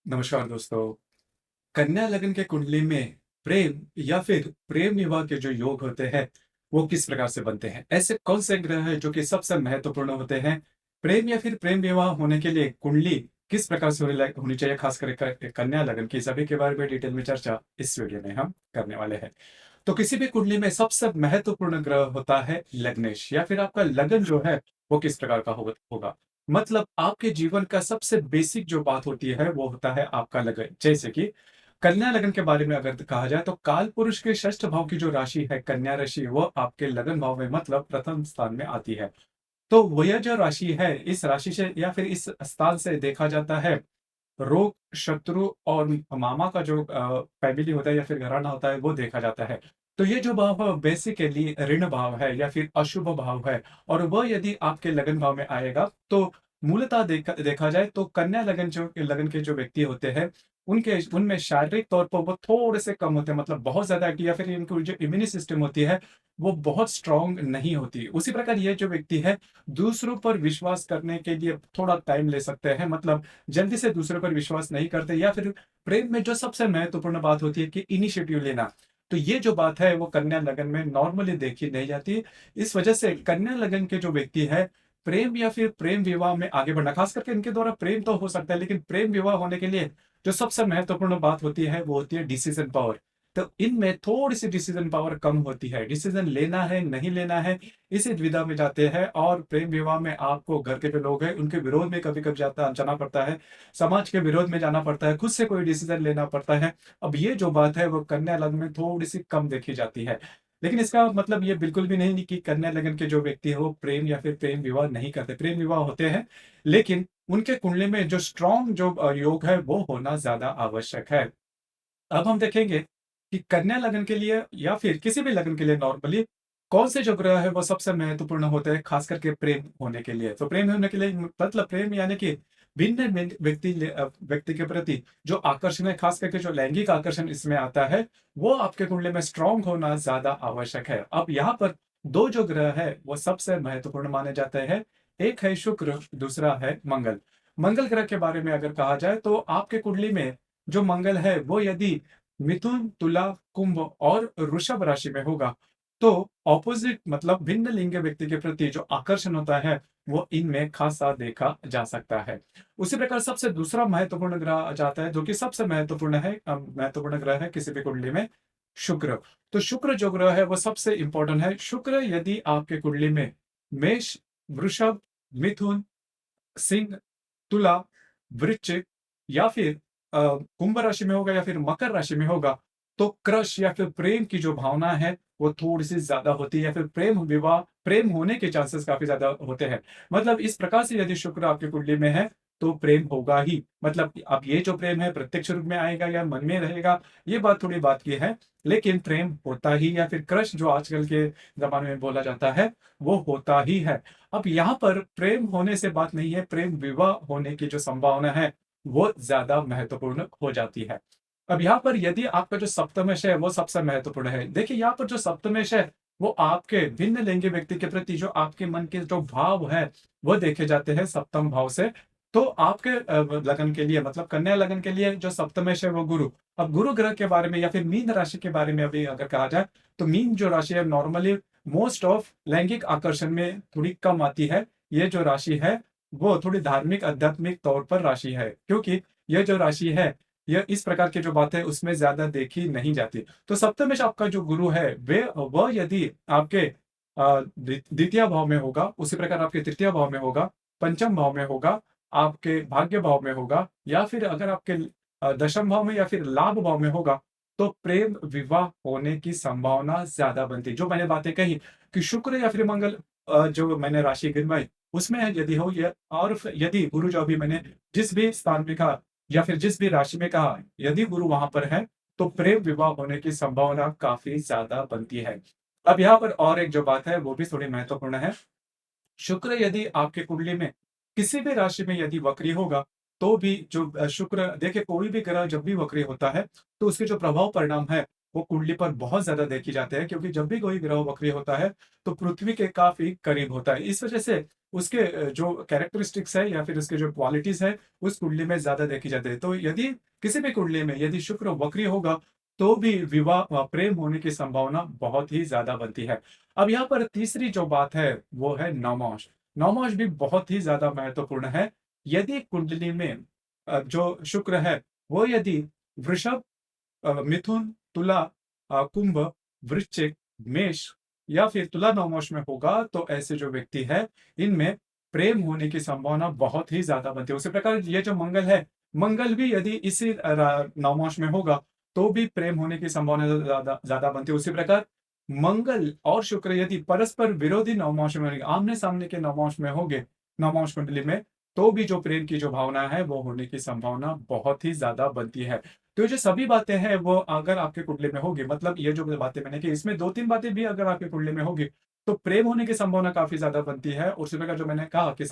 नमस्कार दोस्तों। कन्या लगन के कुंडली में प्रेम या फिर प्रेम विवाह के जो योग होते हैं, वो किस प्रकार से बनते हैं? ऐसे कौन से ग्रह हैं जो कि सबसे महत्वपूर्ण होते हैं? प्रेम या फिर प्रेम विवाह होने के लिए कुंडली किस प्रकार से होनी चाहिए, खास करके कन्या लगन की सभी के बारे में डिटेल में चर्चा इस वीडियो में हम करने वाले हैं। तो किसी भी कुंडली में सबसे महत्वपूर्ण ग्रह होता है लग्नेश या फिर आपका लगन जो है वो किस प्रकार का होगा। मतलब आपके जीवन का सबसे बेसिक जो बात होती है वो होता है आपका लगन। जैसे कि कन्या लगन के बारे में अगर कहा जाए तो काल पुरुष के षष्ठ भाव की जो राशि है कन्या राशि, वो आपके लगन भाव में मतलब प्रथम स्थान में आती है। तो वह जो राशि है, इस राशि से या फिर इस स्थान से देखा जाता है रोग, शत्रु और मामा का जो फैमिली होता है या फिर घराना होता है वो देखा जाता है। तो ये जो भाव बेसिकली ऋण भाव है या फिर अशुभ भाव है, और वह यदि आपके लगन भाव में आएगा तो मूलतः देखा जाए तो कन्या लगन के जो व्यक्ति होते हैं, उनके उनमें शारीरिक तौर पर वो थोड़े से कम होते हैं, मतलब बहुत ज्यादा एक्टिव, या फिर इनकी जो इम्यून सिस्टम होती है वो बहुत स्ट्रांग नहीं होती। उसी प्रकार ये जो व्यक्ति है दूसरों पर विश्वास करने के लिए थोड़ा टाइम ले सकते हैं, मतलब जल्दी से दूसरों पर विश्वास नहीं करते, या फिर प्रेम में जो सबसे महत्वपूर्ण बात होती है कि इनिशिएटिव लेना, तो ये जो बात है वो कन्या लगन में नॉर्मली देखी नहीं जाती। इस वजह से कन्या लगन के जो व्यक्ति है, प्रेम या फिर प्रेम विवाह में आगे बढ़ना, खास करके इनके द्वारा प्रेम तो हो सकता है, लेकिन प्रेम विवाह होने के लिए जो सबसे महत्वपूर्ण बात होती है वो होती है डिसीजन पावर। तो इनमें थोड़ी सी डिसीजन पावर कम होती है, डिसीजन लेना है नहीं लेना है इसी द्विधा में जाते हैं। और प्रेम विवाह में आपको घर के जो लोग हैं उनके विरोध में कभी कभी जाना पड़ता है, समाज के विरोध में जाना पड़ता है, खुद से कोई डिसीजन लेना पड़ता है। अब ये जो बात है वो कन्या लगन में थोड़ी सी कम देखी जाती है। लेकिन इसका मतलब ये बिल्कुल भी नहीं कि कन्या लगन के जो व्यक्ति है वो प्रेम या फिर प्रेम विवाह नहीं करते, प्रेम विवाह होते हैं, लेकिन उनके कुंडली में जो स्ट्रॉन्ग जो योग है वो होना ज्यादा आवश्यक है। अब हम देखेंगे कि कन्या लगन के लिए या फिर किसी भी लगन के लिए नॉर्मली कौन से जो ग्रह है वो सबसे महत्वपूर्ण होते हैं, खास करके प्रेम होने के लिए। तो प्रेम होने के लिए मतलब प्रेम यानी कि भिन्न भिन्न व्यक्ति के प्रति जो आकर्षण है, खास करके जो लैंगिक आकर्षण इसमें आता है, वो आपके कुंडली में स्ट्रांग होना ज्यादा आवश्यक है। अब यहाँ पर दो जो ग्रह है वो सबसे महत्वपूर्ण माने जाते हैं। एक है शुक्र, दूसरा है मंगल। मंगल ग्रह के बारे में अगर कहा जाए तो आपके कुंडली में जो मंगल है वो यदि मिथुन, तुला, कुंभ और वृषभ राशि में होगा, तो ऑपोजिट मतलब भिन्न लिंग व्यक्ति के प्रति जो आकर्षण होता है वो इनमें खासा देखा जा सकता है। उसी प्रकार सबसे दूसरा महत्वपूर्ण ग्रह आ जाता है, जो कि सबसे महत्वपूर्ण ग्रह है किसी भी कुंडली में, शुक्र। तो शुक्र जो ग्रह है वो सबसे इंपॉर्टेंट है। शुक्र यदि आपके कुंडली में मेष, वृषभ, मिथुन, सिंह, तुला, वृश्चिक या फिर कुंभ राशि में होगा या फिर मकर राशि में होगा, तो क्रश या फिर प्रेम की जो भावना है वो थोड़ी सी ज्यादा होती है, या फिर प्रेम विवाह प्रेम होने के चांसेस काफी ज्यादा होते हैं। मतलब इस प्रकार से यदि शुक्र आपकी कुंडली में है तो प्रेम होगा ही। मतलब अब ये जो प्रेम है प्रत्यक्ष रूप में आएगा या मन में रहेगा, ये बात थोड़ी बात की है, लेकिन प्रेम होता ही, या फिर क्रश जो आजकल के जमाने में बोला जाता है, वो होता ही है। अब यहाँ पर प्रेम होने से बात नहीं है, प्रेम विवाह होने की जो संभावना है वो ज्यादा महत्वपूर्ण हो जाती है। अब यहाँ पर यदि आपका जो सप्तमेश है वो सबसे महत्वपूर्ण है। देखिए यहाँ पर जो सप्तमेश है वो आपके भिन्न लिंगी व्यक्ति के प्रति जो आपके मन के जो भाव है वो देखे जाते हैं सप्तम भाव से। तो आपके लगन के लिए मतलब कन्या लगन के लिए जो सप्तमेश है वो गुरु। अब गुरु ग्रह के बारे में या फिर मीन राशि के बारे में अभी अगर कहा जाए तो मीन जो राशि है नॉर्मली मोस्ट ऑफ लैंगिक आकर्षण में थोड़ी कम आती है। ये जो राशि है वो थोड़ी धार्मिक आध्यात्मिक तौर पर राशि है, क्योंकि यह जो राशि है यह इस प्रकार की जो बात है उसमें ज्यादा देखी नहीं जाती। तो सप्तमेश आपका जो गुरु है वे वह यदि आपके द्वितीय भाव में होगा, उसी प्रकार आपके तृतीय भाव में होगा, पंचम भाव में होगा, आपके भाग्य भाव में होगा, या फिर अगर आपके दशम भाव में या फिर लाभ भाव में होगा, तो प्रेम विवाह होने की संभावना ज्यादा बनती है। जो मैंने बातें कही कि शुक्र या फिर मंगल जो मैंने राशि गिनवाई उसमें यदि हो ये, और यदि गुरु जो अभी मैंने जिस भी स्थान में कहा या फिर जिस भी राशि में कहा, यदि गुरु वहां पर है तो प्रेम विवाह होने की संभावना काफी ज्यादा बनती है। अब यहाँ पर और एक जो बात है वो भी थोड़ी महत्वपूर्ण है। शुक्र यदि आपके कुंडली में किसी भी राशि में यदि वक्री होगा, तो भी जो शुक्र देखिए कोई भी ग्रह जब भी वक्री होता है तो उसके जो प्रभाव परिणाम है वो कुंडली पर बहुत ज़्यादा देखी जाते हैं क्योंकि जब भी कोई ग्रह वक्री होता है, तो पृथ्वी के काफ़ी करीब होता है। इस वजह से उसके जो कैरेक्टरिस्टिक्स है या फिर उसके जो क्वालिटीज़ है, उस कुंडली में ज़्यादा देखी जाती है। तो यदि किसी भी कुंडली में यदि शुक्र वक्री होगा, तो भी प्रेम होने की संभावना बहुत ही ज़्यादा बनती है। अब यहाँ पर तीसरी जो बात है, वो है नवमांश। नवमांश भी बहुत ही ज़्यादा महत्वपूर्ण है। यदि कुंडली में जो शुक्र है, वो यदि वृषभ, मिथुन, तुला, कुंभ, वृश्चिक, मेष या फिर तुला नवमांश में होगा, तो ऐसे जो व्यक्ति है, इनमें प्रेम होने की संभावना बहुत ही ज़्यादा बनती है। उसी प्रकार ये जो मंगल है, मंगल भी यदि इसी नवमांश में होगा, तो भी प्रेम होने की संभावना ज़्यादा ज़्यादा बनती है। उसी प्रकार मंगल और शुक्र यदि परस्पर विरोधी नवमांश में होंगे, आमने-सामने के नवमांश में होंगे, नवमांश कुंडली में, तो भी जो प्रेम की जो भावना है, वो होने की संभावना बहुत ही ज़्यादा बनती है। तो ये जो सभी बातें हैं वो अगर आपके कुंडली में होगी, मतलब ये जो बातें मैंने की इसमें 2-3 बातें भी अगर आपके कुंडली में होगी, तो प्रेम होने की संभावना काफ़ी ज़्यादा बनती है। और उसी प्रकार जो मैंने कहा कि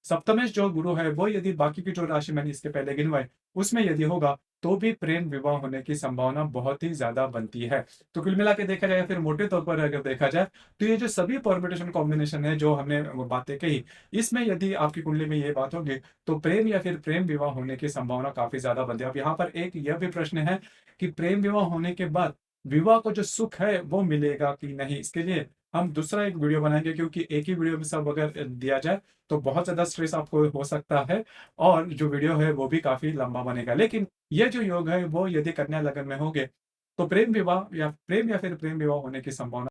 सप्तमेश जो गुरु है वो यदि बाकी की जो राशि मैंने इसके पहले गिनवाई, उसमें यदि होगा, तो भी प्रेम विवाह होने की संभावना बहुत ही ज़्यादा बनती है। तो कुल मिला के देखा जाए, फिर मोटे तौर पर अगर देखा जाए, तो ये जो सभी परम्यूटेशन कॉम्बिनेशन है जो हमने वो बातें कही, इसमें यदि आपकी कुंडली में ये बात होगी, तो प्रेम या फिर प्रेम विवाह होने की संभावना काफ़ी ज़्यादा बनती है। अब यहाँ पर एक यह भी प्रश्न है कि प्रेम विवाह होने के बाद विवाह को जो सुख है वो मिलेगा कि नहीं? इसके लिए हम दूसरा एक वीडियो बनाएँगे, क्योंकि एक ही वीडियो में सब अगर दिया जाए, तो बहुत ज़्यादा स्ट्रेस आपको हो सकता है और जो वीडियो है वो भी काफ़ी लंबा बनेगा। लेकिन ये जो योग है वो यदि कन्या लगन में होंगे, तो प्रेम या फिर प्रेम विवाह होने की संभावना